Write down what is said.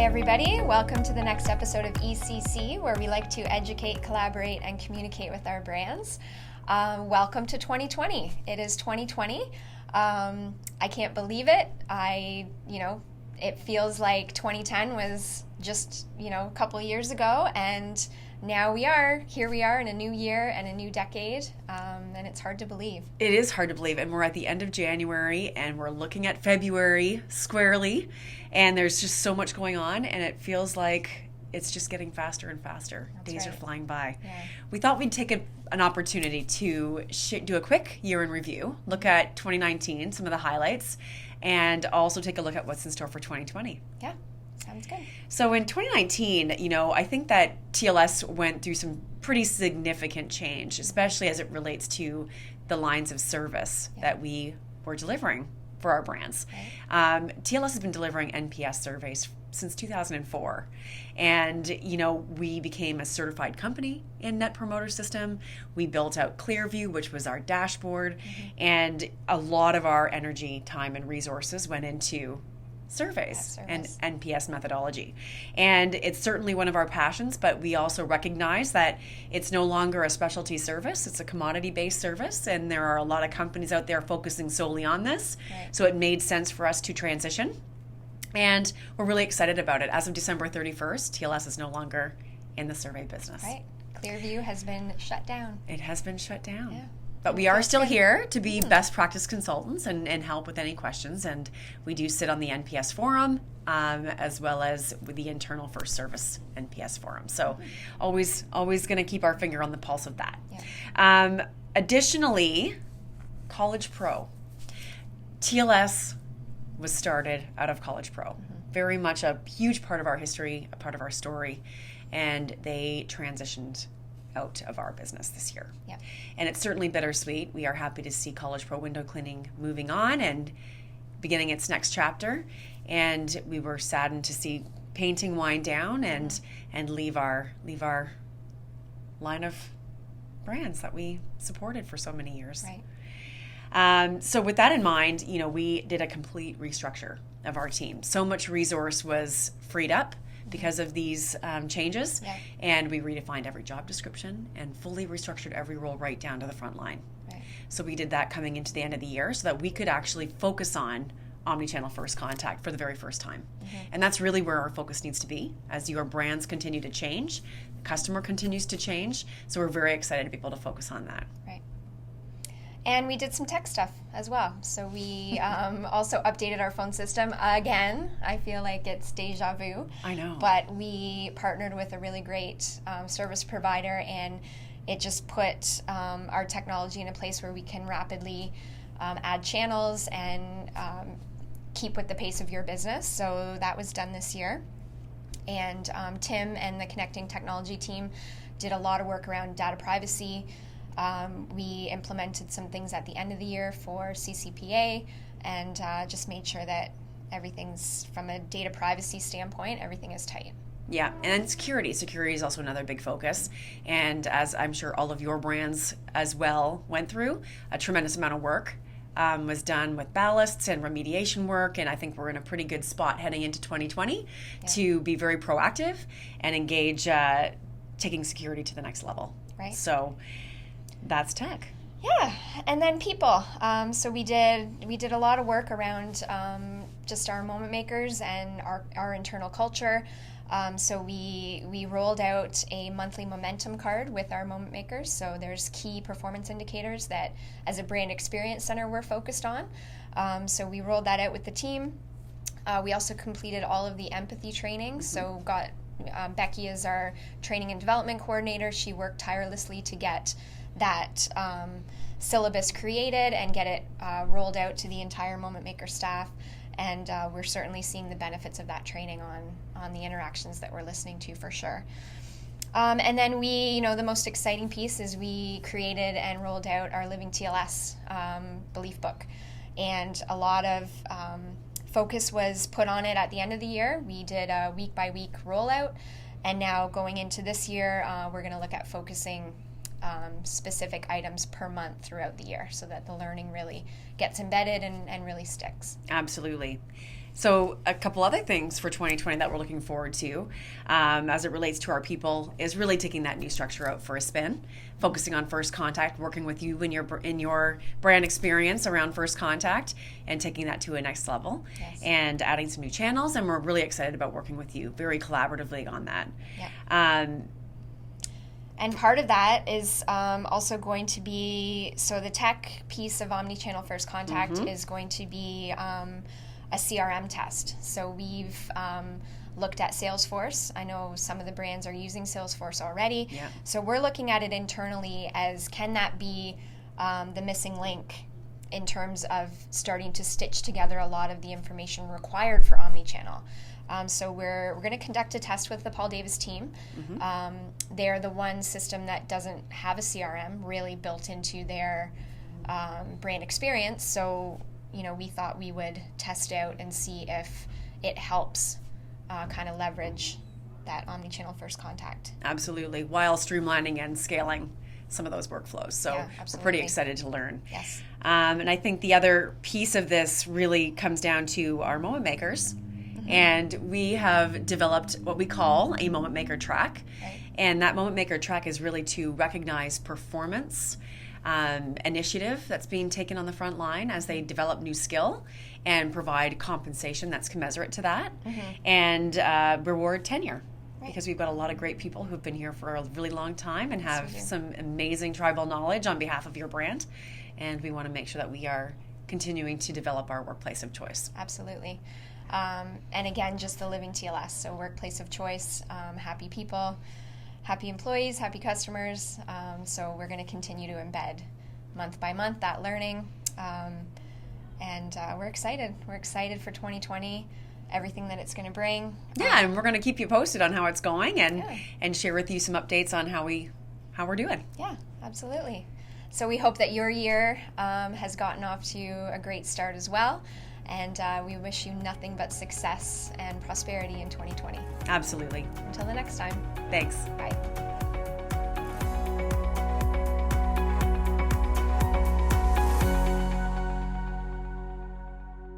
Hi everybody, welcome to the next episode of ECC, where we like to educate, collaborate, and communicate with our brands. Welcome to 2020. It is 2020. I can't believe it. It feels like 2010 was just, a couple years ago, and now here we are in a new year and a new decade, and it's hard to believe. It is hard to believe, and we're at the end of January, and we're looking at February squarely, and there's just so much going on, and it feels like it's just getting faster and faster. That's Days right. are flying by. Yeah. We thought we'd take an opportunity to do a quick year in review, look at 2019, some of the highlights, and also take a look at what's in store for 2020. Yeah, sounds good. So in 2019, I think that TLS went through some pretty significant change, especially as it relates to the lines of service that we were delivering for our brands. Right. TLS has been delivering NPS surveys since 2004. And, we became a certified company in Net Promoter System. We built out Clearview, which was our dashboard. Mm-hmm. And a lot of our energy, time, and resources went into surveys and NPS methodology. And it's certainly one of our passions, but we also recognize that it's no longer a specialty service. It's a commodity-based service, and there are a lot of companies out there focusing solely on this. Right. So it made sense for us to transition. And we're really excited about it. As of December 31st, TLS is no longer in the survey business. Right. Clearview has been shut down. It has been shut down. Yeah. But we are still here to be best practice consultants and help with any questions. And we do sit on the NPS forum as well as with the internal First Service NPS forum. So always going to keep our finger on the pulse of that. Yeah. Additionally, College Pro. TLS was started out of College Pro. Very much a huge part of our history, a part of our story. And they transitioned out of our business this year. Yeah. And it's certainly bittersweet. We are happy to see College Pro Window Cleaning moving on and beginning its next chapter. And we were saddened to see painting wind down and leave our line of brands that we supported for so many years. Right. So with that in mind, we did a complete restructure of our team. So much resource was freed up because of these changes, and we redefined every job description and fully restructured every role right down to the front line. Right. So we did that coming into the end of the year so that we could actually focus on omnichannel first contact for the very first time. And that's really where our focus needs to be as your brands continue to change, the customer continues to change, so we're very excited to be able to focus on that. Right. And we did some tech stuff as well. So we also updated our phone system again. I feel like it's deja vu. I know. But we partnered with a really great service provider, and it just put our technology in a place where we can rapidly add channels and keep with the pace of your business. So that was done this year. And Tim and the Connecting Technology team did a lot of work around data privacy. We implemented some things at the end of the year for CCPA and just made sure that everything's, from a data privacy standpoint, everything is tight. Yeah, and then security. Security is also another big focus. And as I'm sure all of your brands as well went through, a tremendous amount of work was done with ballasts and remediation work. And I think we're in a pretty good spot heading into 2020 to be very proactive and engage taking security to the next level. Right. So that's tech. Yeah, and then people. So we did a lot of work around just our moment makers and our internal culture. So we rolled out a monthly momentum card with our moment makers. So there's key performance indicators that, as a brand experience center, we're focused on. So we rolled that out with the team. We also completed all of the empathy training. So got Becky as our training and development coordinator. She worked tirelessly to get that syllabus created and get it rolled out to the entire Moment Maker staff. And we're certainly seeing the benefits of that training on the interactions that we're listening to, for sure. And then the most exciting piece is we created and rolled out our Living TLS belief book. And a lot of focus was put on it at the end of the year. We did a week-by-week rollout. And now going into this year, we're going to look at focusing specific items per month throughout the year so that the learning really gets embedded and really sticks. Absolutely. So a couple other things for 2020 that we're looking forward to as it relates to our people is really taking that new structure out for a spin, focusing on first contact, working with you in your brand experience around first contact and taking that to a next level. Yes. And adding some new channels. And we're really excited about working with you very collaboratively on that. Yeah. And part of that is also going to be, so the tech piece of omnichannel first contact is going to be a CRM test. So we've looked at Salesforce. I know some of the brands are using Salesforce already. Yeah. So we're looking at it internally as, can that be the missing link in terms of starting to stitch together a lot of the information required for omnichannel. So we're going to conduct a test with the Paul Davis team. They're the one system that doesn't have a CRM really built into their brand experience. So, we thought we would test out and see if it helps kind of leverage that omnichannel first contact. Absolutely, while streamlining and scaling some of those workflows. So Yeah, we're pretty excited to learn. Yes. And I think the other piece of this really comes down to our moment makers. And we have developed what we call a moment maker track. Right. And that moment maker track is really to recognize performance initiative that's being taken on the front line as they develop new skill and provide compensation that's commensurate to that and reward tenure. Right. Because we've got a lot of great people who've been here for a really long time and have some amazing tribal knowledge on behalf of your brand. And we want to make sure that we are continuing to develop our workplace of choice. Absolutely. And again, just the living TLS. So workplace of choice, happy people, happy employees, happy customers. So we're going to continue to embed month by month that learning. And we're excited. We're excited for 2020, everything that it's going to bring. Yeah, and we're going to keep you posted on how it's going and share with you some updates on how we're doing. Yeah, absolutely. So we hope that your year has gotten off to a great start as well. And we wish you nothing but success and prosperity in 2020. Absolutely. Until the next time. Thanks. Bye.